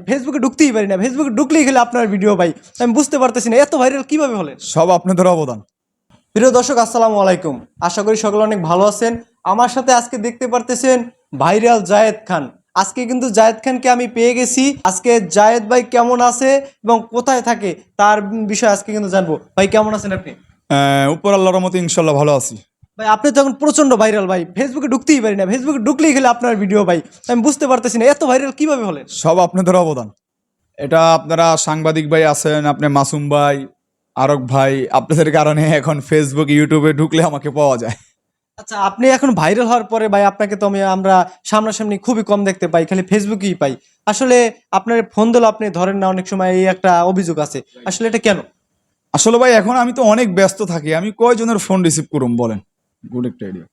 ফেসবুকে ঢুকতেই পারি না, ফেসবুকে ঢুকলেই খেলে আপনার ভিডিও ভাই। আমি বুঝতে পারতেছি না এত ভাইরাল কিভাবে হলেন। সব আপনাদের অবদান। প্রিয় দর্শক, আসসালামু আলাইকুম। আশা করি সকলে অনেক ভালো আছেন। আমার সাথে আজকে দেখতে পারতেছেন ভাইরাল জায়েদ খান। আজকে কিন্তু জায়েদ খানকে আমি পেয়ে গেছি। আজকে জায়েদ ভাই কেমন আছে এবং কোথায় থাকে তার বিষয়ে আজকে কিন্তু জানবো। ভাই কেমন আছেন আপনি? উপর আল্লাহর রহমতে ইনশাল্লাহ ভালো আছি। ভাই আপনি তো এখন প্রচন্ড ভাইরাল ভাই, ফেসবুকে ঢুকতেই পারি না, ফেসবুকে ঢুকলেই খেলে আপনার ভিডিও ভাই। আমি বুঝতে পারতেছি না এত ভাইরাল কিভাবে হলেন। সব আপনাদের অবদান। এটা আপনারা সাংবাদিক ভাই আছেন, আপনি মাসুম ভাই, আরক ভাই, আপনাদের কারণে এখন ফেসবুক ইউটিউবে ঢুকলে আমাকে পাওয়া যায়। আচ্ছা, আপনি এখন ভাইরাল হওয়ার পরে ভাই আপনাকে তো আমরা সামনাসামনি খুবই কম দেখতে পাই, খালি ফেসবুকেই পাই। আসলে আপনার ফোন দিলেও আপনি ধরেন না, অনেক সময় এই একটা অভিযোগ আছে। আসলে এটা কেন? আসলে ভাই এখন আমি তো অনেক ব্যস্ত থাকি, আমি কয়জনের ফোন রিসিভ করুম বলেন? গুড একটা আইডিয়া।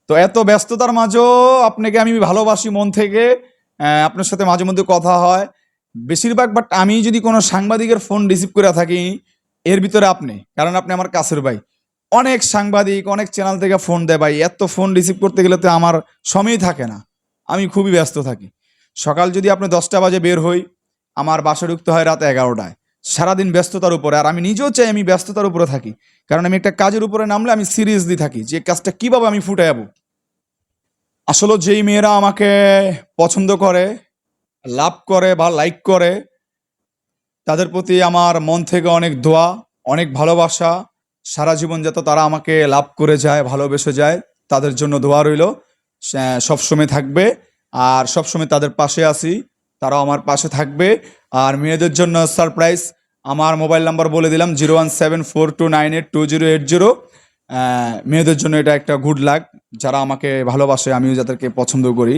তো এত ব্যস্ততার মাঝেও আপনাকে আমি ভালোবাসি মন থেকে। আপনার সাথে মাঝে মধ্যে কথা হয় বেশিরভাগ, বাট আমি যদি কোনো সাংবাদিকের ফোন রিসিভ করে থাকি এর ভিতরে আপনি, কারণ আপনি আমার কাছের ভাই। অনেক সাংবাদিক অনেক চ্যানেল থেকে ফোন দেয় ভাই, এত ফোন রিসিভ করতে গেলে তো আমার সময় থাকে না, আমি খুবই ব্যস্ত থাকি। সকাল যদি আপনি 10টা বাজে বের হই, আমার বাসা ঢুকতে হয় রাত 11টায়। সারাদিন ব্যস্ততার উপরে, আর আমি নিজেও চাই আমি ব্যস্ততার উপরে থাকি, কারণ আমি একটা কাজের উপরে নামলে আমি সিরিয়াসলি থাকি যে কাজটা কিভাবে আমি ফুটাবো। আসলে যেই মেয়েরা আমাকে পছন্দ করে, লাভ করে বা লাইক করে, তাদের প্রতি আমার মন থেকে অনেক দোয়া, অনেক ভালোবাসা। সারা জীবন যাতে তারা আমাকে লাভ করে যায়, ভালোবেসে যায়, তাদের জন্য দোয়া রইল। সবসময় থাকবে, আর সবসময় তাদের পাশে আছি, তারাও আমার পাশে থাকবে। আর মেয়েদের জন্য সারপ্রাইজ, আমার মোবাইল নাম্বার বলে দিলাম 01742982080। মেয়েদের জন্য এটা একটা গুড লাক, যারা আমাকে ভালোবাসে, আমিও যাদেরকে পছন্দ করি।